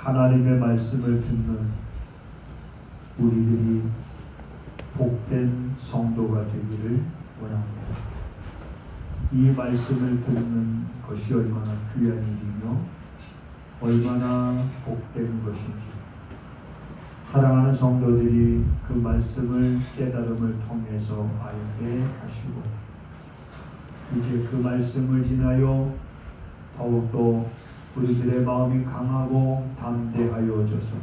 하나님의 말씀을 듣는 우리들이 복된 성도가 되기를 원합니다. 이 말씀을 듣는 것이 얼마나 귀한 일이며 얼마나 복된 것인지 사랑하는 성도들이 그 말씀을 깨달음을 통해서 알게 하시고 이제 그 말씀을 지나여 더욱더 우리들의 마음이 강하고 담대하여져서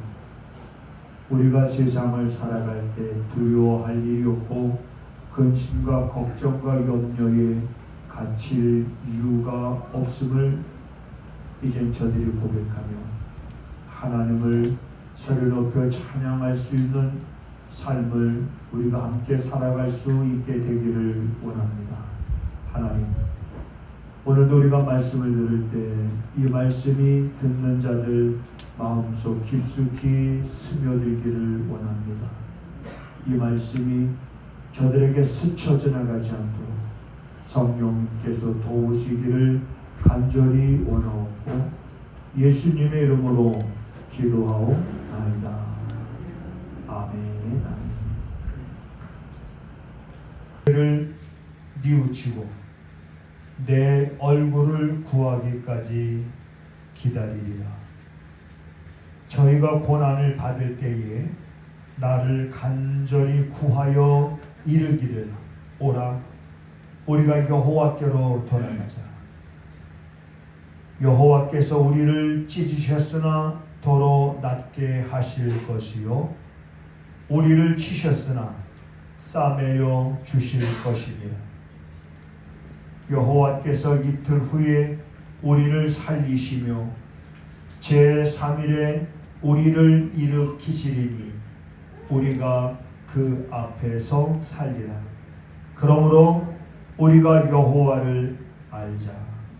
우리가 세상을 살아갈 때 두려워할 일이 없고 근심과 걱정과 염려에 갇힐 이유가 없음을 이젠 저들이 고백하며 하나님을 소리 높여 찬양할 수 있는 삶을 우리가 함께 살아갈 수 있게 되기를 원합니다. 하나님, 오늘도 우리가 말씀을 들을 때 이 말씀이 듣는 자들 마음속 깊숙이 스며들기를 원합니다. 이 말씀이 저들에게 스쳐 지나가지 않도록 성령님께서 도우시기를 간절히 원하옵고 예수님의 이름으로 기도하옵나이다. 아멘. 를 뉘우치고 내 얼굴을 구하기까지 기다리리라. 저희가 고난을 받을 때에 나를 간절히 구하여 이르기를 오라 우리가 여호와께로 돌아가자. 여호와께서 우리를 찢으셨으나 도로 낮게 하실 것이요 우리를 치셨으나 싸매어 주실 것이니라. 여호와께서 이틀 후에 우리를 살리시며 제3일에 우리를 일으키시리니 우리가 그 앞에서 살리라. 그러므로 우리가 여호와를 알자.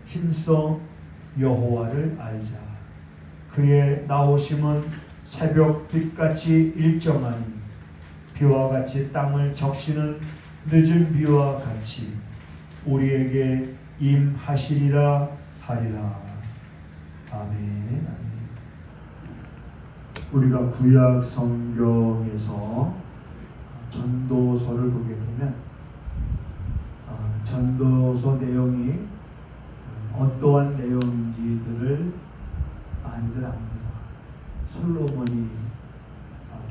힘써 여호와를 알자. 그의 나오심은 새벽 빛같이 일정하니 비와 같이 땅을 적시는 늦은 비와 같이 우리에게 임하시리라 하리라. 아멘. 우리가 구약 성경에서 전도서를 보게 되면 전도서 내용이 어떠한 내용인지들을 많이들 압니다. 솔로몬이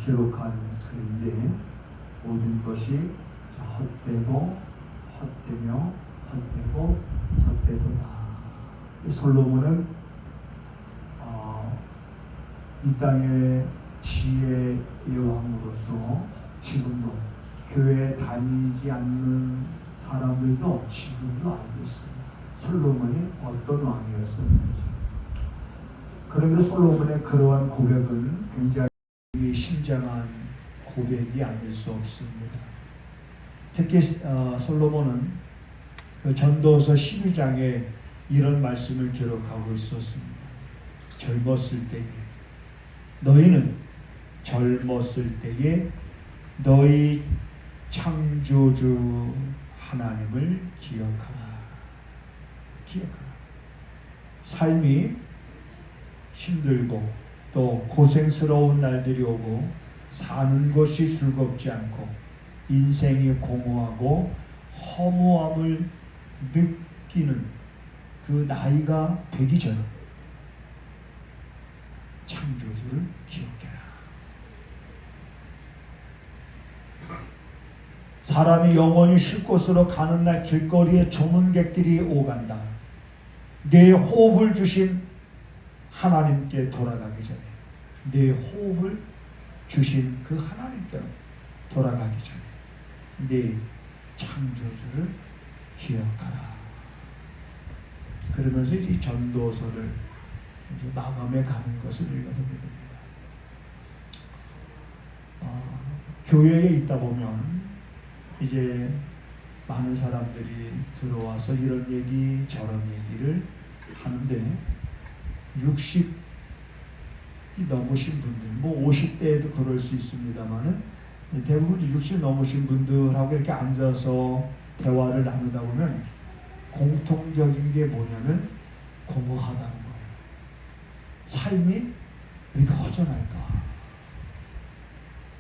기록한 글인데 모든 것이 헛되고 헛되며 헛되고 헛되도다. 솔로몬은 이 땅의 지혜의 왕으로서 지금도 교회에 다니지 않는 사람들도 지금도 알고 있습니다. 솔로몬이 어떤 왕이었었는지. 그런데 솔로몬의 그러한 고백은 굉장히 심장한 고백이 아닐 수 없습니다. 특히 솔로몬은 그 전도서 12장에 이런 말씀을 기록하고 있었습니다. 젊었을 때에 너희는 젊었을 때에 너희 창조주 하나님을 기억하라. 삶이 힘들고 또 고생스러운 날들이 오고 사는 것이 즐겁지 않고 인생이 공허하고 허무함을 느끼는 그 나이가 되기 전 창조주를 기억해라. 사람이 영원히 쉴 곳으로 가는 날 길거리에 조문객들이 오간다. 내 호흡을 주신 하나님께 돌아가기 전에 내 호흡을 주신 그 하나님께로 돌아가기 전에 내 창조주를 기억하라. 그러면서 이 전도서를 이제 마감해 가는 것을 우리가 보게 됩니다. 교회에 있다 보면 이제 많은 사람들이 들어와서 이런 얘기 저런 얘기를 하는데 60이 넘으신 분들, 뭐 50대에도 그럴 수 있습니다만은 대부분 60 넘으신 분들하고 이렇게 앉아서 대화를 나누다 보면 공통적인 게 뭐냐면 공허하다는 거예요. 삶이 이렇게 허전할까?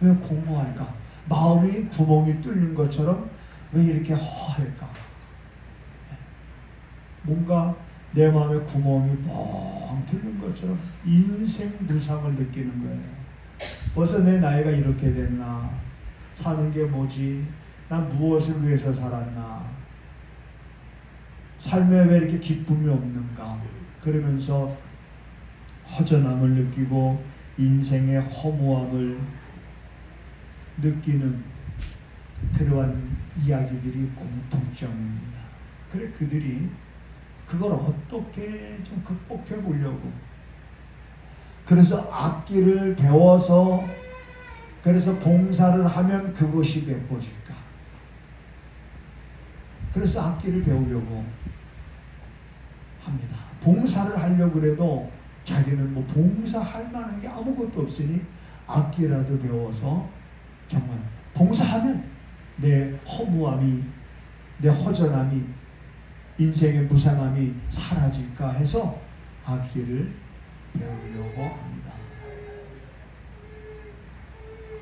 왜 공허할까? 마음이 구멍이 뚫린 것처럼 왜 이렇게 허할까? 뭔가 내 마음에 구멍이 뻥 뚫린 것처럼 인생 무상을 느끼는 거예요. 벌써 내 나이가 이렇게 됐나? 사는 게 뭐지? 난 무엇을 위해서 살았나? 삶에 왜 이렇게 기쁨이 없는가? 그러면서 허전함을 느끼고 인생의 허무함을 느끼는 그러한 이야기들이 공통점입니다. 그래 그들이 그걸 어떻게 좀 극복해 보려고, 그래서 악기를 배워서 그래서 봉사를 하면 그것이 메꿔질까, 그래서 악기를 배우려고 합니다. 봉사를 하려고 그래도 자기는 뭐 봉사할 만한 게 아무것도 없으니 악기라도 배워서 정말 봉사하면 내 허무함이, 내 허전함이, 인생의 무상함이 사라질까 해서 악기를 배우려고 합니다.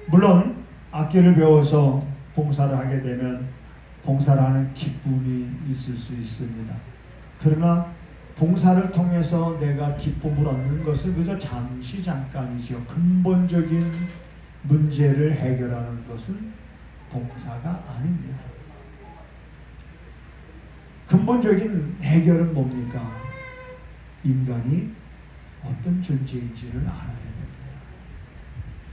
물론 악기를 배워서 봉사를 하게 되면 봉사를 하는 기쁨이 있을 수 있습니다. 그러나 봉사를 통해서 내가 기쁨을 얻는 것은 그저 잠시 잠깐이죠. 근본적인 문제를 해결하는 것은 봉사가 아닙니다. 근본적인 해결은 뭡니까? 인간이 어떤 존재인지를 알아야 됩니다.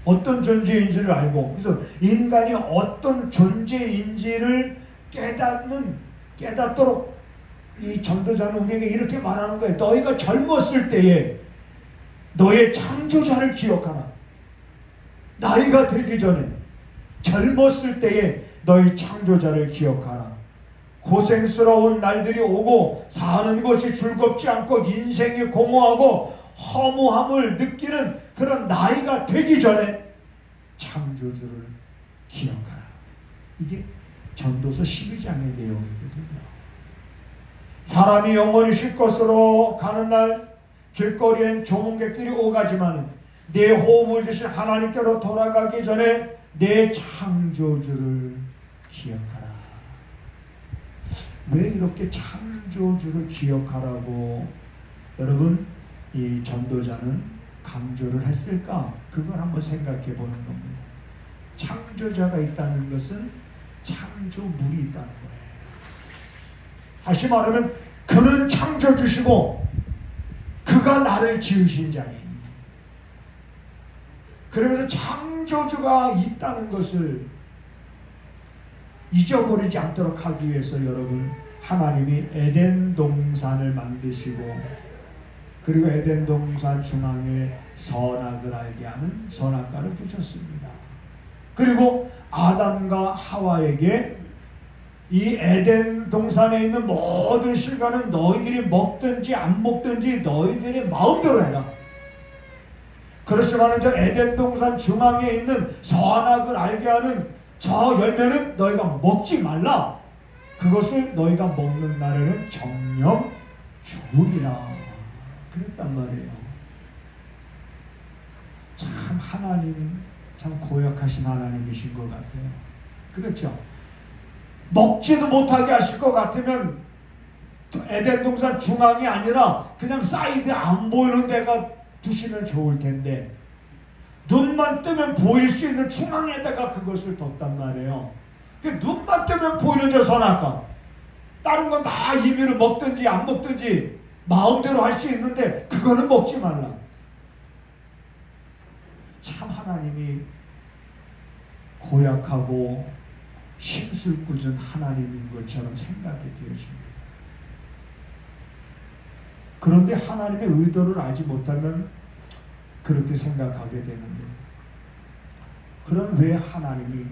어떤 존재인지를 알고, 그래서 인간이 어떤 존재인지를 깨닫도록 이 전도자는 우리에게 이렇게 말하는 거예요. 너희가 젊었을 때에 너의 창조자를 기억하라. 나이가 들기 전에 젊었을 때에 너희 창조자를 기억하라. 고생스러운 날들이 오고 사는 것이 즐겁지 않고 인생이 공허하고 허무함을 느끼는 그런 나이가 되기 전에 창조주를 기억하라. 이게 전도서 12장의 내용이거든요. 사람이 영원히 쉴 것으로 가는 날 길거리엔 조문객들이 오가지만 내 호흡을 주신 하나님께로 돌아가기 전에 내 창조주를 기억하라. 왜 이렇게 창조주를 기억하라고 여러분 이 전도자는 강조를 했을까? 그걸 한번 생각해 보는 겁니다. 창조자가 있다는 것은 창조물이 있다는 거예요. 다시 말하면 그는 창조주시고 그가 나를 지으신 자니, 그러면서 창조주가 있다는 것을 잊어버리지 않도록 하기 위해서 여러분 하나님이 에덴 동산을 만드시고 그리고 에덴 동산 중앙에 선악을 알게 하는 선악과를 두셨습니다. 그리고 아담과 하와에게 이 에덴 동산에 있는 모든 실과는 너희들이 먹든지 안 먹든지 너희들의 마음대로 해라. 그렇지만 저 에덴 동산 중앙에 있는 선악을 알게 하는 저 열매는 너희가 먹지 말라. 그것을 너희가 먹는 날에는 정령 죽으리라. 그랬단 말이에요. 참 하나님 참 고약하신 하나님이신 것 같아요. 그렇죠? 먹지도 못하게 하실 것 같으면 에덴 동산 중앙이 아니라 그냥 사이드 안 보이는 데가 두시면 좋을 텐데 눈만 뜨면 보일 수 있는 중앙에다가 그것을 뒀단 말이에요. 눈만 뜨면 보이는 저 선악과, 다른 건 다 임의로 먹든지 안 먹든지 마음대로 할 수 있는데 그거는 먹지 말라. 참 하나님이 고약하고 심술궂은 하나님인 것처럼 생각이 되어집니다. 그런데 하나님의 의도를 알지 못하면 그렇게 생각하게 되는데, 그럼 왜 하나님이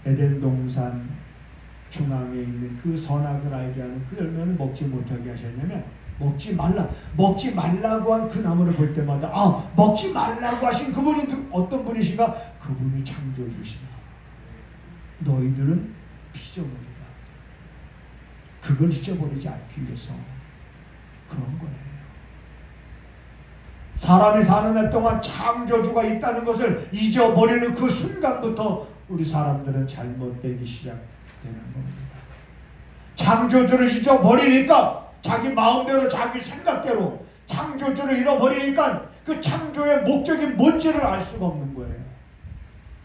에덴 동산 중앙에 있는 그 선악을 알게 하는 그 열매를 먹지 못하게 하셨냐면, 먹지 말라고 한 그 나무를 볼 때마다 먹지 말라고 하신 그분이 어떤 분이신가? 그분이 창조주시다. 너희들은 피조물이다. 그걸 잊어버리지 않기 위해서 그런 거예요. 사람이 사는 날 동안 창조주가 있다는 것을 잊어버리는 그 순간부터 우리 사람들은 잘못되기 시작되는 겁니다. 창조주를 잊어버리니까 자기 마음대로 자기 생각대로 창조주를 잃어버리니까 그 창조의 목적이 뭔지를 알 수가 없는 거예요.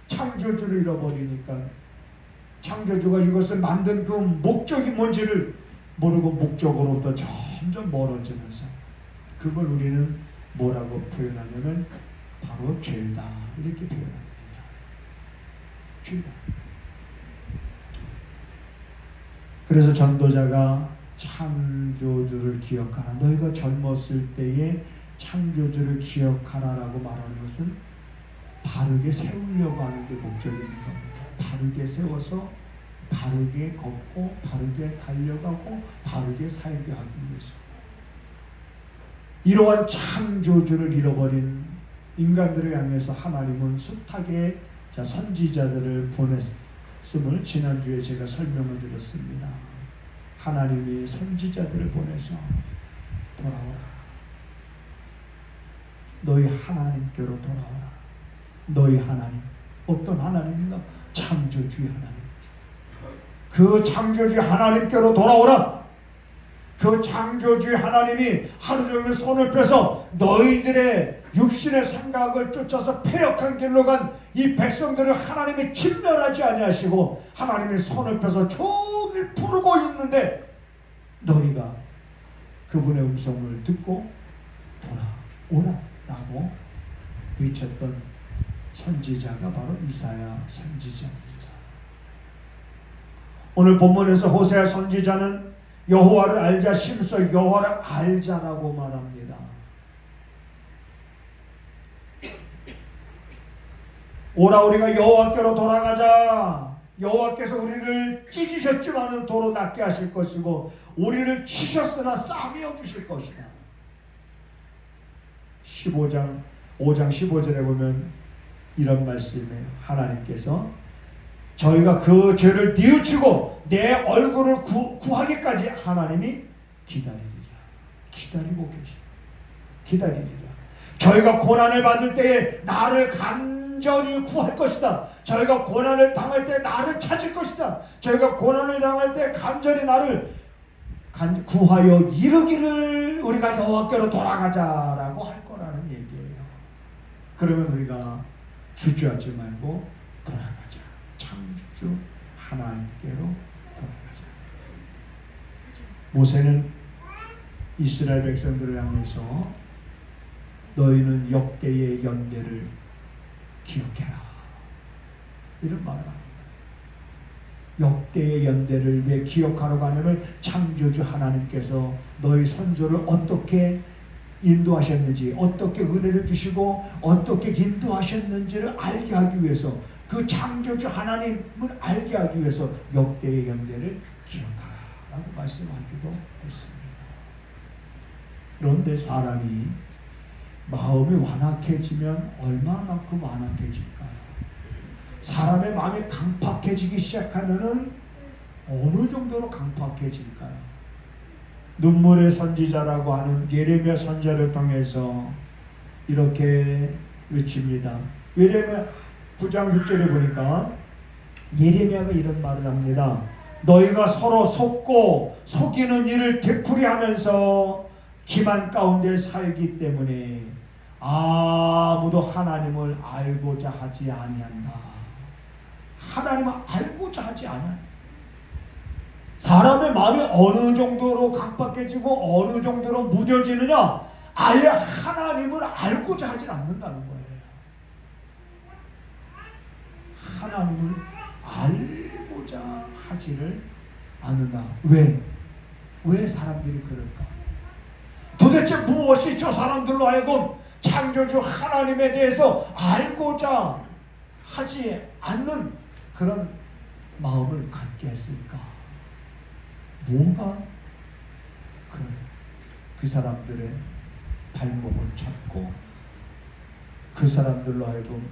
창조주를 잃어버리니까 창조주가 이것을 만든 그 목적이 뭔지를 모르고 목적으로부터 점점 멀어지면서 그걸 우리는 뭐라고 표현하냐면 바로 죄다 이렇게 표현합니다. 죄다. 그래서 전도자가 창조주를 기억하라. 너희가 젊었을 때에 창조주를 기억하라라고 말하는 것은 바르게 세우려고 하는 게 목적이 있는 겁니다. 바르게 세워서 바르게 걷고 바르게 달려가고 바르게 살게 하기 위해서. 이러한 창조주를 잃어버린 인간들을 향해서 하나님은 숱하게 선지자들을 보냈음을 지난주에 제가 설명을 드렸습니다. 하나님이 선지자들을 보내서 돌아오라. 너희 하나님께로 돌아오라. 너희 하나님. 어떤 하나님인가? 창조주의 하나님. 그 창조주의 하나님께로 돌아오라. 그 창조주의 하나님이 하루 종일 손을 펴서 너희들의 육신의 생각을 쫓아서 패역한 길로 간 이 백성들을 하나님이 진멸하지 아니하시고 하나님이 손을 펴서 종일 부르고 있는데 너희가 그분의 음성을 듣고 돌아오라 라고 외쳤던 선지자가 바로 이사야 선지자입니다. 오늘 본문에서 호세아 선지자는 여호와를 알자 심서 여호와를 알자라고 말합니다. 오라 우리가 여호와께로 돌아가자. 여호와께서 우리를 찢으셨지만은 도로 낫게 하실 것이고 우리를 치셨으나 싸매어 주실 것이다. 5장 15절에 보면 이런 말씀이에요. 하나님께서 저희가 그 죄를 뉘우치고 내 얼굴을 구하기까지 하나님이 기다리리라. 기다리고 계시다. 기다리리라. 저희가 고난을 받을 때에 나를 간절히 구할 것이다. 저희가 고난을 당할 때 나를 찾을 것이다. 저희가 고난을 당할 때 간절히 나를 구하여 이르기를 우리가 여호와께로 돌아가자라고 할 거라는 얘기예요. 그러면 우리가 주저하지 말고 돌아가자. 창조주 하나님께로 돌아가자. 모세는 이스라엘 백성들을 향해서 너희는 역대의 연대를 기억해라 이런 말을 합니다. 역대의 연대를 왜 기억하라고 하냐면 창조주 하나님께서 너희 선조를 어떻게 인도하셨는지 어떻게 은혜를 주시고 어떻게 인도하셨는지를 알게 하기 위해서 그 창조주 하나님을 알게 하기 위해서 역대의 연대를 기억하라 라고 말씀하기도 했습니다. 그런데 사람이 마음이 완악해지면 얼마만큼 완악해질까요? 사람의 마음이 강팍해지기 시작하면은 어느 정도로 강팍해질까요? 눈물의 선지자라고 하는 예레미야 선지자를 통해서 이렇게 외칩니다. 예레미야 9장 6절에 보니까 예레미야가 이런 말을 합니다. 너희가 서로 속고 속이는 일을 되풀이하면서 기만 가운데 살기 때문에 아무도 하나님을 알고자 하지 아니한다. 하나님을 알고자 하지 않아. 사람의 마음이 어느 정도로 강박해지고 어느 정도로 무뎌지느냐? 아예 하나님을 알고자 하지 않는다는 거예요. 하나님을 알고자 하지를 않는다. 왜? 왜 사람들이 그럴까? 도대체 무엇이 저 사람들로 하여금 창조주 하나님에 대해서 알고자 하지 않는 그런 마음을 갖게 했을까? 뭐가 그 사람들의 발목을 잡고 그 사람들로 하여금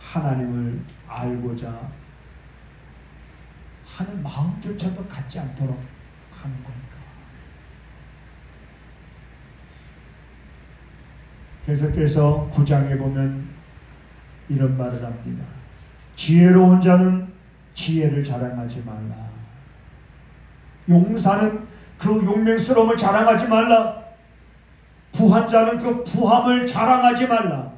하나님을 알고자 하는 마음조차도 갖지 않도록 하는 겁니까? 계속해서 9장에 보면 이런 말을 합니다. 지혜로운 자는 지혜를 자랑하지 말라. 용사는 그 용맹스러움을 자랑하지 말라. 부한 자는 그 부함을 자랑하지 말라.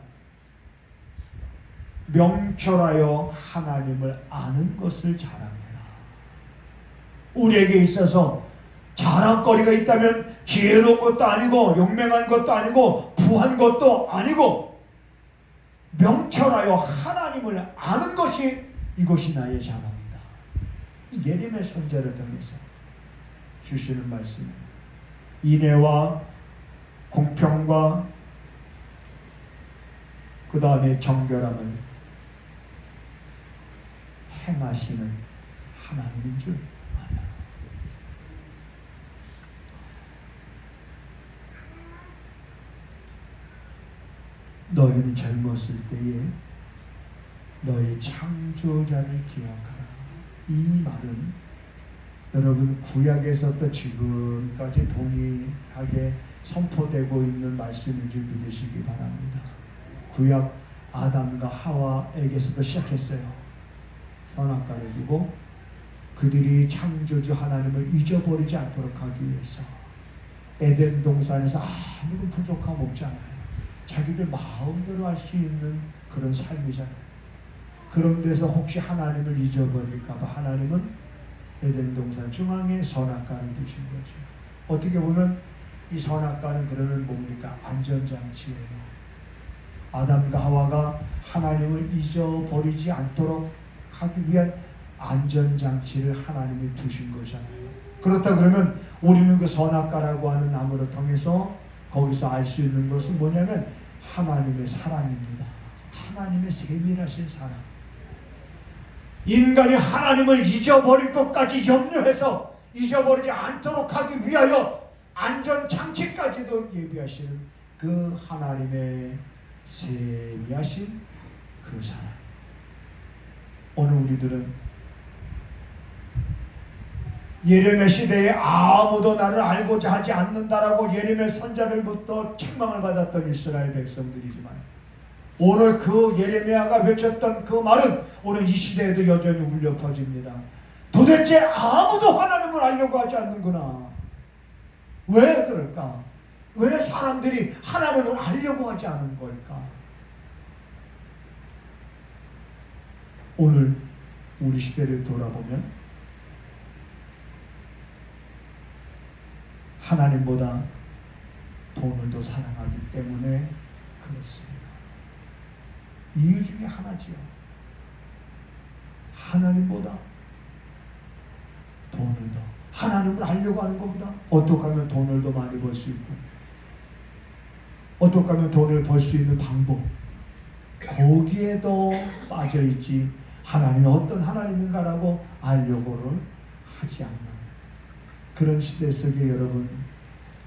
명철하여 하나님을 아는 것을 자랑해라. 우리에게 있어서 자랑거리가 있다면 지혜로운 것도 아니고 용맹한 것도 아니고 부한 것도 아니고 명철하여 하나님을 아는 것이 이것이 나의 자랑이다. 예레미야 선지자를 통해서 주시는 말씀입니다. 인애와 공평과 그 다음에 정결함을 행하시는 하나님인 줄 알라. 너희는 젊었을 때에 너희 창조자를 기억하라. 이 말은 여러분 구약에서부터 지금까지 동일하게 선포되고 있는 말씀인 줄 믿으시기 바랍니다. 구약 아담과 하와에게서도 시작했어요. 선악과를 두고 그들이 창조주 하나님을 잊어버리지 않도록 하기 위해서 에덴 동산에서 아무런 부족함 없잖아요. 자기들 마음대로 할 수 있는 그런 삶이잖아요. 그런 데서 혹시 하나님을 잊어버릴까봐 하나님은 에덴 동산 중앙에 선악과를 두신 거죠. 어떻게 보면 이 선악과는 그러면 뭡니까? 안전장치예요. 아담과 하와가 하나님을 잊어버리지 않도록 하기 위한 안전장치를 하나님이 두신 거잖아요. 그렇다 그러면 우리는 그 선악과라고 하는 나무를 통해서 거기서 알 수 있는 것은 뭐냐면 하나님의 사랑입니다. 하나님의 세밀하신 사랑. 인간이 하나님을 잊어버릴 것까지 염려해서 잊어버리지 않도록 하기 위하여 안전장치까지도 예비하시는 그 하나님의 세미하신 그 사랑. 오늘 우리들은 예레미야 시대에 아무도 나를 알고자 하지 않는다라고 예레미야 선지자로부터 책망을 받았던 이스라엘 백성들이지만 오늘 그 예레미야가 외쳤던 그 말은 오늘 이 시대에도 여전히 울려 퍼집니다. 도대체 아무도 하나님을 알려고 하지 않는구나. 왜 그럴까? 왜 사람들이 하나님을 알려고 하지 않은 걸까? 오늘 우리 시대를 돌아보면 하나님보다 돈을 더 사랑하기 때문에 그렇습니다. 이유 중에 하나지요. 하나님보다 돈을 더, 하나님을 알려고 하는 것보다 어떻게 하면 돈을 더 많이 벌 수 있고 어떻게 하면 돈을 벌 수 있는 방법, 거기에 더 빠져있지 하나님이 어떤 하나님인가라고 알려고를 하지 않는 그런 시대 속에 여러분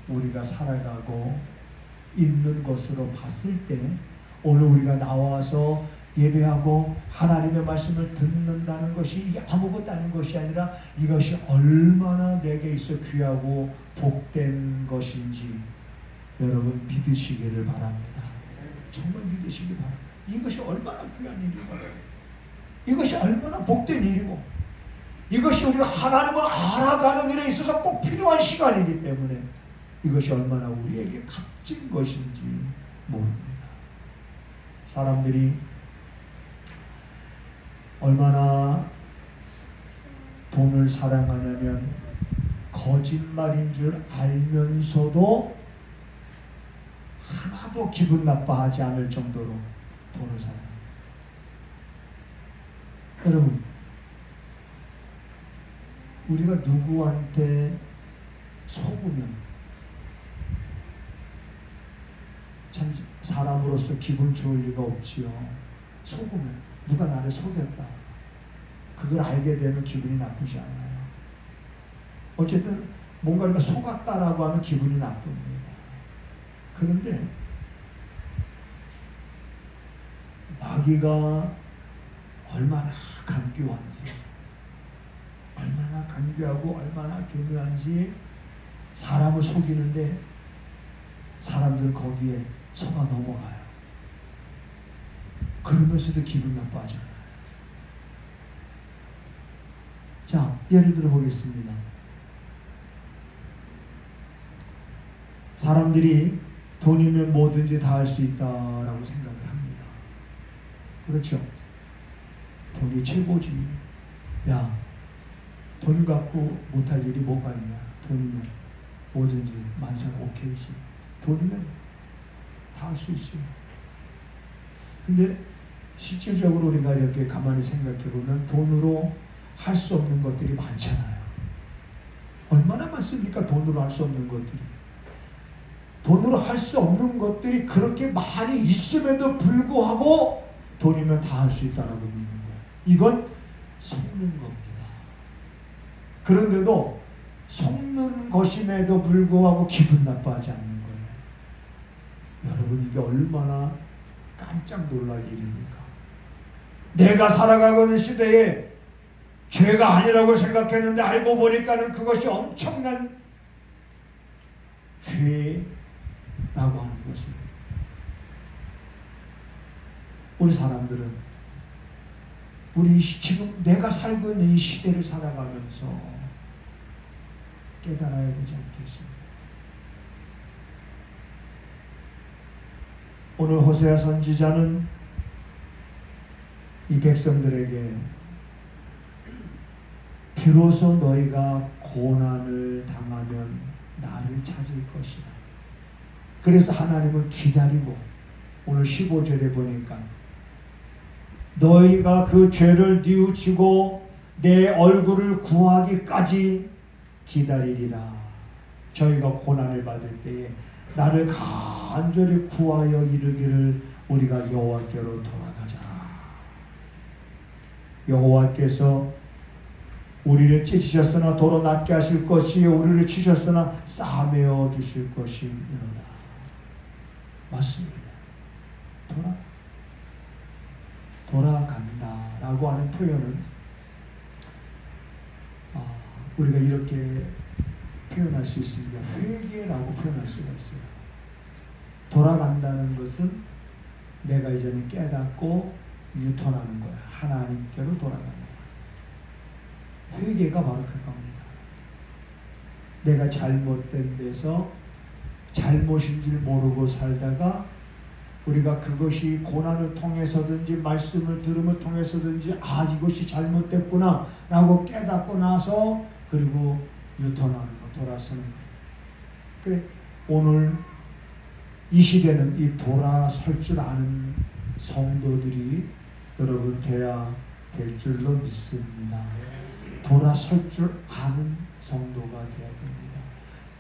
우리가 살아가고 있는 것으로 봤을 때 오늘 우리가 나와서 예배하고 하나님의 말씀을 듣는다는 것이 이게 아무것도 아닌 것이 아니라 이것이 얼마나 내게 있어 귀하고 복된 것인지 여러분 믿으시기를 바랍니다. 정말 믿으시기 바랍니다. 이것이 얼마나 귀한 일이고 이것이 얼마나 복된 일이고 이것이 우리가 하나님을 알아가는 일에 있어서 꼭 필요한 시간이기 때문에 이것이 얼마나 우리에게 값진 것인지 모릅니다. 사람들이 얼마나 돈을 사랑하냐면 거짓말인 줄 알면서도 하나도 기분 나빠하지 않을 정도로 돈을 사랑합니다. 여러분 우리가 누구한테 속으면 참 사람으로서 기분 좋을 리가 없지요. 속으면 누가 나를 속였다. 그걸 알게 되면 기분이 나쁘지 않아요. 어쨌든 뭔가 우리가 속았다라고 하면 기분이 나쁩니다. 그런데 마귀가 얼마나 간교한지 얼마나 간교하고 얼마나 교묘한지 사람을 속이는데 사람들 거기에 속아 넘어가요. 그러면서도 기분 나빠하잖아요. 자, 예를 들어 보겠습니다. 사람들이 돈이면 뭐든지 다 할 수 있다라고 생각을 합니다. 그렇죠? 돈이 최고지. 야, 돈 갖고 못할 일이 뭐가 있냐. 돈이면 뭐든지 만사가 오케이지. 돈이면 다 할 수 있지. 근데 실질적으로 우리가 이렇게 가만히 생각해 보면 돈으로 할 수 없는 것들이 많잖아요. 얼마나 많습니까? 돈으로 할 수 없는 것들이. 돈으로 할 수 없는 것들이 그렇게 많이 있음에도 불구하고 돈이면 다 할 수 있다라고 믿는 거예요. 이건 속는 겁니다. 그런데도 속는 것임에도 불구하고 기분 나빠하지 않는 거예요. 여러분, 이게 얼마나 깜짝 놀랄 일입니까? 내가 살아가는 시대에 죄가 아니라고 생각했는데 알고 보니까는 그것이 엄청난 죄라고 하는 것입니다. 우리 사람들은 지금 내가 살고 있는 이 시대를 살아가면서 깨달아야 되지 않겠습니까? 오늘 호세아 선지자는 이 백성들에게 비로소 너희가 고난을 당하면 나를 찾을 것이다. 그래서 하나님은 기다리고, 오늘 15절에 보니까 너희가 그 죄를 뉘우치고 내 얼굴을 구하기까지 기다리리라. 저희가 고난을 받을 때에 나를 간절히 구하여 이르기를 우리가 여호와께로 돌아가자. 여호와께서 우리를 찢으셨으나 도로 낫게 하실 것이요 우리를 치셨으나 싸매어 주실 것이니로다. 맞습니다. 돌아간다라고 하는 표현은 우리가 이렇게 표현할 수 있습니다. 회개라고 표현할 수가 있어요. 돌아간다는 것은 내가 이전에 깨닫고 유턴하는 거야. 하나님께로 돌아가는 거야. 회개가 바로 그겁니다. 내가 잘못된 데서 잘못인 줄 모르고 살다가 우리가 그것이 고난을 통해서든지 말씀을 들음을 통해서든지 이것이 잘못됐구나 라고 깨닫고 나서 그리고 유턴하는 거, 돌아서는 거. 그래, 오늘 이 시대는 이 돌아설 줄 아는 성도들이 여러분 돼야 될 줄로 믿습니다. 돌아설 줄 아는 성도가 돼야 됩니다.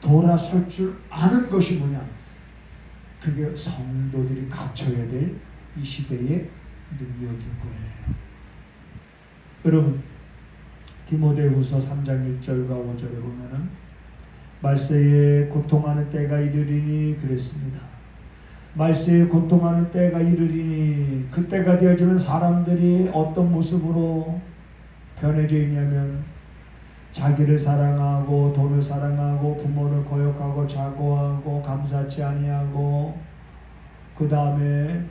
돌아설 줄 아는 것이 뭐냐? 그게 성도들이 갖춰야 될 이 시대의 능력인 거예요. 여러분, 디모데후서 3장 1절과 5절에 보면은 말세에 고통하는 때가 이르리니 그랬습니다. 말세에 고통하는 때가 이르리니, 그때가 되어지면 사람들이 어떤 모습으로 변해져 있냐면 자기를 사랑하고 돈을 사랑하고 부모를 거역하고 자고하고 감사치 아니하고, 그 다음에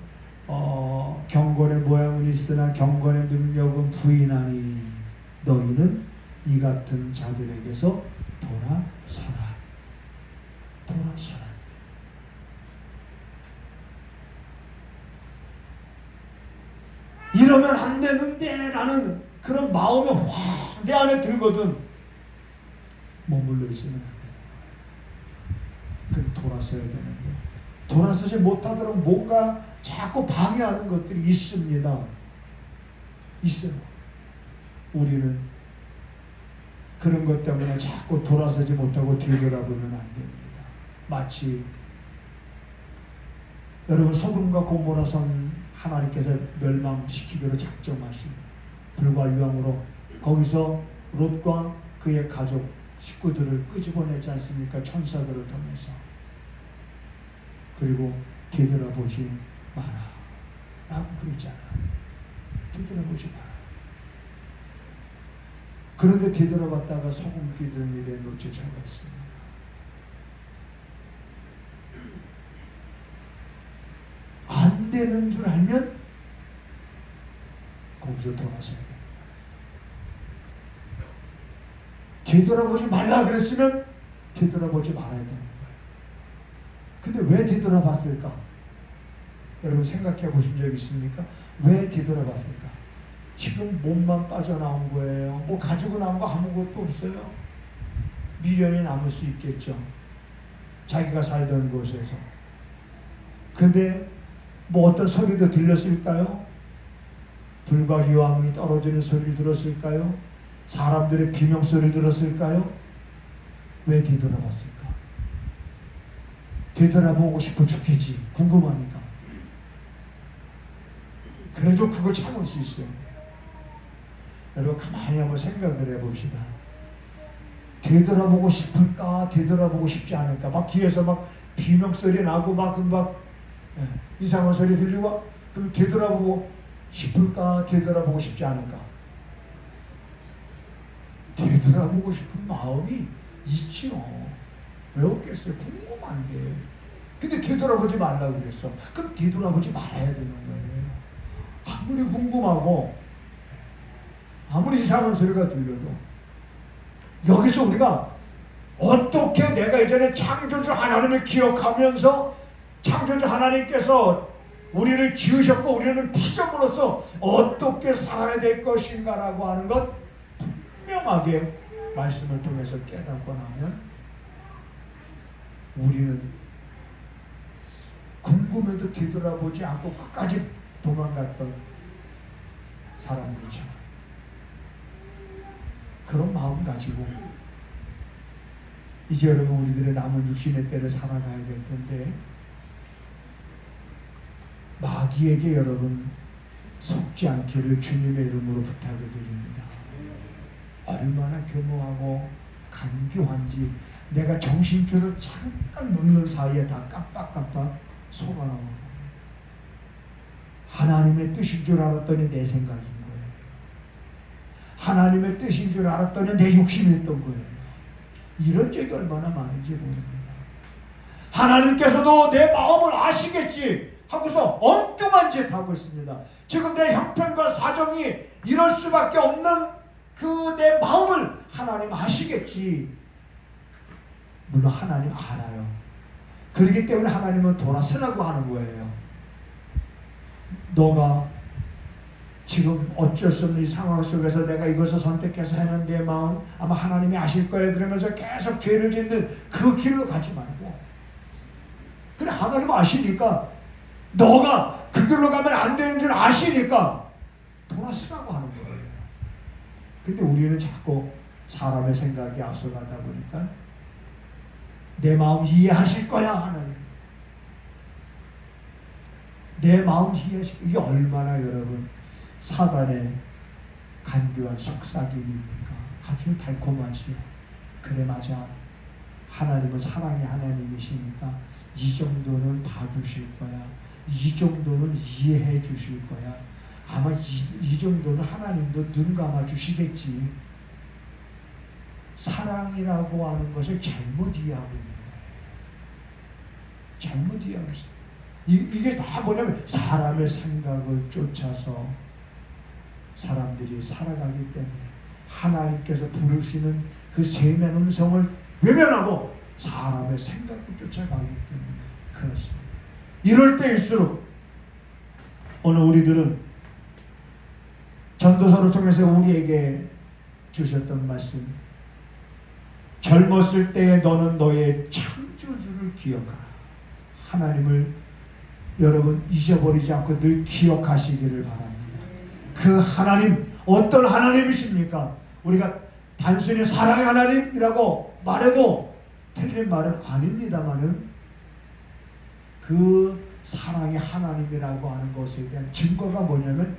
경건의 모양은 있으나 경건의 능력은 부인하니 너희는 이 같은 자들에게서 돌아서라. 이러면 안 되는데 라는 그런 마음이 확 내 안에 들거든. 머물러 있으면 안 되는 거예요. 그럼 돌아서야 되는데 돌아서지 못하도록 뭔가 자꾸 방해하는 것들이 있습니다. 있어요. 우리는 그런 것 때문에 자꾸 돌아서지 못하고 뒤돌아보면 안 됩니다. 마치 여러분, 소돔과 고모라 성 하나님께서 멸망시키기로 작정하신 불과 유황으로 거기서 롯과 그의 가족 식구들을 끄집어내지 않습니까? 천사들을 통해서. 그리고 뒤돌아보지 마라 라고 그랬잖아요. 뒤돌아보지 마라. 그런데 뒤돌아봤다가 소금 기둥이 된 노체 처했습니다. 되는 줄 알면 거기서 돌아서야 돼. 되돌아보지 말라 그랬으면 되돌아보지 말아야 되는 거예요. 근데 왜 되돌아봤을까? 여러분 생각해 보신 적 있습니까? 왜 되돌아봤을까? 지금 몸만 빠져나온 거예요. 뭐 가지고 나온 거 아무것도 없어요. 미련이 남을 수 있겠죠. 자기가 살던 곳에서. 근데 뭐 어떤 소리도 들렸을까요? 불과 유황이 떨어지는 소리를 들었을까요? 사람들의 비명소리를 들었을까요? 왜 되돌아봤을까? 되돌아보고 싶어 죽겠지. 궁금하니까. 그래도 그걸 참을 수 있어요. 여러분 가만히 한번 생각을 해봅시다. 되돌아보고 싶을까? 되돌아보고 싶지 않을까? 막 뒤에서 막 비명소리 나고 막 이상한 소리 들리고 그럼 되돌아보고 싶을까? 되돌아보고 싶지 않을까? 되돌아보고 싶은 마음이 있지요. 왜 없겠어요? 궁금한데. 근데 되돌아보지 말라고 그랬어. 그럼 되돌아보지 말아야 되는 거예요. 아무리 궁금하고 아무리 이상한 소리가 들려도 여기서 우리가 어떻게 내가 이전에 창조주 하나님을 기억하면서 창조주 하나님께서 우리를 지으셨고 우리는 피조물로서 어떻게 살아야 될 것인가라고 하는 것 분명하게 말씀을 통해서 깨닫고 나면 우리는 궁금해도 뒤돌아보지 않고 끝까지 도망갔던 사람들이죠. 그런 마음 가지고 이제 여러분 우리들의 남은 육신의 때를 살아가야 될 텐데 마귀에게 여러분 속지 않기를 주님의 이름으로 부탁을 드립니다. 얼마나 교묘하고 간교한지 내가 정신줄을 잠깐 놓는 사이에 다 깜빡깜빡 속아나온 겁니다. 하나님의 뜻인 줄 알았더니 내 생각인 거예요. 하나님의 뜻인 줄 알았더니 내 욕심이었던 거예요. 이런 적이 얼마나 많은지 모릅니다. 하나님께서도 내 마음을 아시겠지 하고서 엉뚱한 짓 하고 있습니다. 지금 내 형편과 사정이 이럴 수밖에 없는 그 내 마음을 하나님 아시겠지. 물론 하나님 알아요. 그렇기 때문에 하나님은 돌아서라고 하는 거예요. 너가 지금 어쩔 수 없는 이 상황 속에서 내가 이것을 선택해서 하는 내 마음 아마 하나님이 아실 거예요. 그러면서 계속 죄를 짓는 그 길로 가지 말고 그래 하나님은 아시니까 너가 그 길로 가면 안 되는 줄 아시니까 돌아서라고 하는 거예요. 근데 우리는 자꾸 사람의 생각이 앞서가다 보니까 내 마음 이해하실 거야 하나님. 내 마음 이해하실 거야. 이게 얼마나 여러분 사단의 간교한 속삭임입니까? 아주 달콤하지요. 그래 맞아. 하나님은 사랑의 하나님이시니까 이 정도는 봐주실 거야. 이 정도는 이해해 주실 거야. 아마 이 정도는 하나님도 눈 감아 주시겠지. 사랑이라고 하는 것을 잘못 이해하고 있는 거예요. 잘못 이해하고 있어요. 이게 다 뭐냐면 사람의 생각을 쫓아서 사람들이 살아가기 때문에 하나님께서 부르시는 그 세미한 음성을 외면하고 사람의 생각을 쫓아가기 때문에 그렇습니다. 이럴 때일수록 오늘 우리들은 전도서를 통해서 우리에게 주셨던 말씀 젊었을 때에 너는 너의 창조주를 기억하라. 하나님을 여러분 잊어버리지 않고 늘 기억하시기를 바랍니다. 그 하나님 어떤 하나님이십니까? 우리가 단순히 사랑의 하나님이라고 말해도 틀린 말은 아닙니다만은 그 사랑의 하나님이라고 하는 것에 대한 증거가 뭐냐면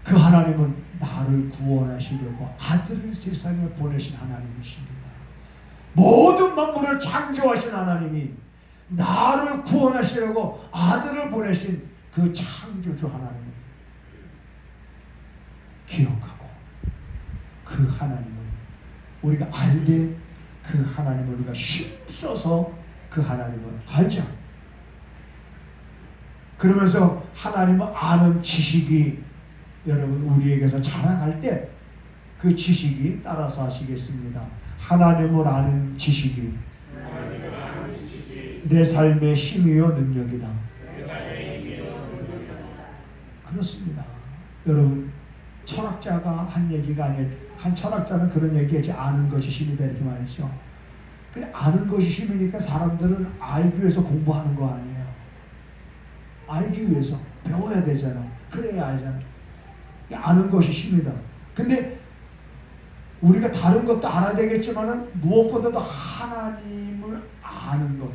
그 하나님은 나를 구원하시려고 아들을 세상에 보내신 하나님이십니다. 모든 만물을 창조하신 하나님이 나를 구원하시려고 아들을 보내신 그 창조주 하나님을 기억하고 그 하나님을 우리가 알되 그 하나님을 우리가 힘써서 그 하나님을 알자. 그러면서 하나님을 아는 지식이 여러분 우리에게서 자라갈 때 그 지식이 따라서 하시겠습니다. 하나님을 아는 지식이 내 삶의 힘이요 능력이다. 그렇습니다. 여러분 철학자가 한 얘기가 아니에요. 한 철학자는 그런 얘기하지 아는 것이 힘이다 이렇게 말했죠. 그 아는 것이 힘이니까 사람들은 알기 위해서 공부하는 거 아니에요. 알기 위해서 배워야 되잖아. 그래야 알잖아. 아는 것이 힘이다. 근데 우리가 다른 것도 알아야 되겠지만은 무엇보다도 하나님을 아는 것.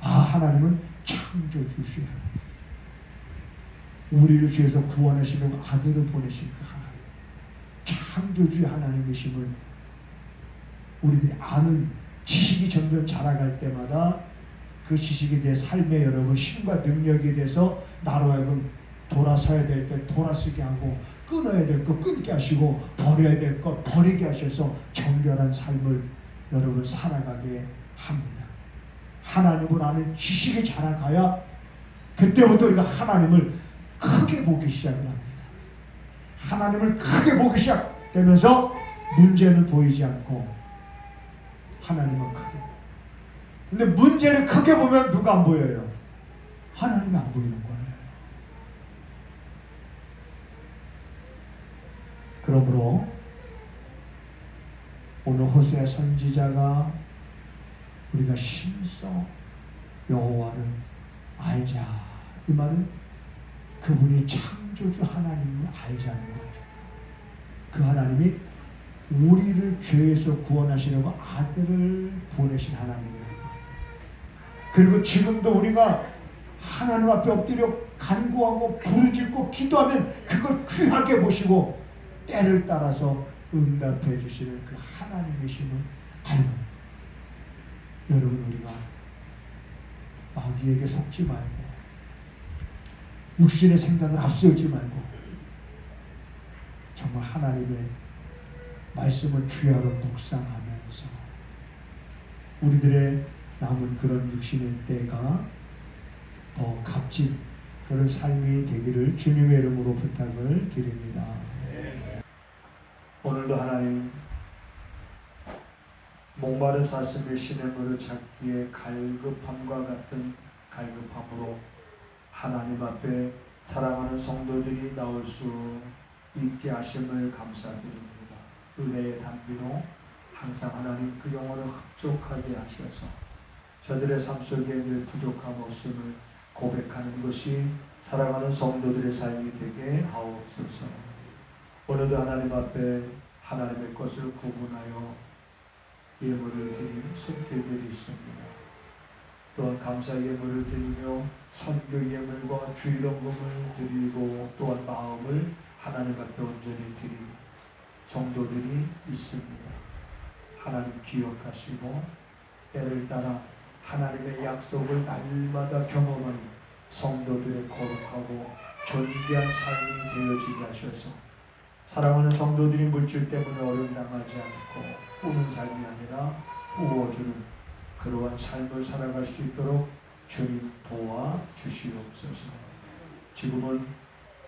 하나님은 창조주시야. 우리를 죄에서 구원하시려고 아들을 보내신 그 하나님, 창조주의 하나님이심을 우리들이 아는 지식이 점점 자라갈 때마다 그 지식이 내 삶의 여러분 힘과 능력이 돼서 나로 하여금 돌아서야 될 때 돌아서게 하고 끊어야 될 것 끊게 하시고 버려야 될 것 버리게 하셔서 정결한 삶을 여러분 살아가게 합니다. 하나님을 아는 지식이 자라가야 그때부터 우리가 하나님을 크게 보기 시작을 합니다. 하나님을 크게 보기 시작되면서 문제는 보이지 않고 하나님은 크게. 근데 문제를 크게 보면 누가 안 보여요? 하나님이 안 보이는 거예요. 그러므로 오늘 호세아 선지자가 우리가 심써 여호와를 알자, 이 말은 그분이 창조주 하나님을 알자는 거예요. 그 하나님이 우리를 죄에서 구원하시려고 아들을 보내신 하나님이라는 거예요. 그리고 지금도 우리가 하나님 앞에 엎드려 간구하고 부르짖고 기도하면 그걸 귀하게 보시고 때를 따라서 응답해 주시는 그 하나님이심을 알고, 여러분 우리가 마귀에게 속지 말고 육신의 생각을 앞세우지 말고 정말 하나님의 말씀을 귀하로 묵상하면서 우리들의 남은 그런 육신의 때가 더 값진 그런 삶이 되기를 주님의 이름으로 부탁을 드립니다. 오늘도 하나님 목마른 사슴의 시냇물을 찾기에 갈급함과 같은 갈급함으로 하나님 앞에 사랑하는 성도들이 나올 수 있게 하심을 감사드립니다. 은혜의 단비로 항상 하나님 그 영혼을 흡족하게 하셔서 저들의 삶 속에 늘 부족함 없음을 고백하는 것이 사랑하는 성도들의 삶이 되게 하옵소서. 오늘도 하나님 앞에 하나님의 것을 구분하여 예물을 드린 손길들이 있습니다. 또한 감사 예물을 드리며 선교 예물과 주일원금을 드리고 또한 마음을 하나님 앞에 온전히 드리는 성도들이 있습니다. 하나님 기억하시고 때를 따라 하나님의 약속을 날마다 경험하는 성도들의 거룩하고 존귀한 삶이 되어지게 하셔서 사랑하는 성도들이 물질 때문에 어려움 당하지 않고 우는 삶이 아니라 우워주는 그러한 삶을 살아갈 수 있도록 주님 도와주시옵소서. 지금은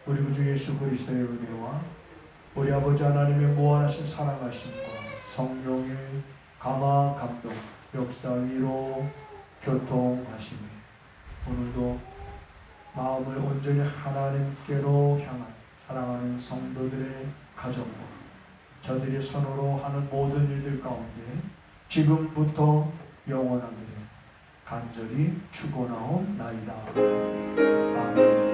우리 구주 예수 그리스도의 은혜와 우리 아버지 하나님의 무한하신 사랑하심과 성령의 감화 감동 역사 위로 교통하시며 오늘도 마음을 온전히 하나님께로 향한 사랑하는 성도들의 가정과 저들이 손으로 하는 모든 일들 가운데 지금부터 영원하게 간절히 축원하옵나이다. 아멘.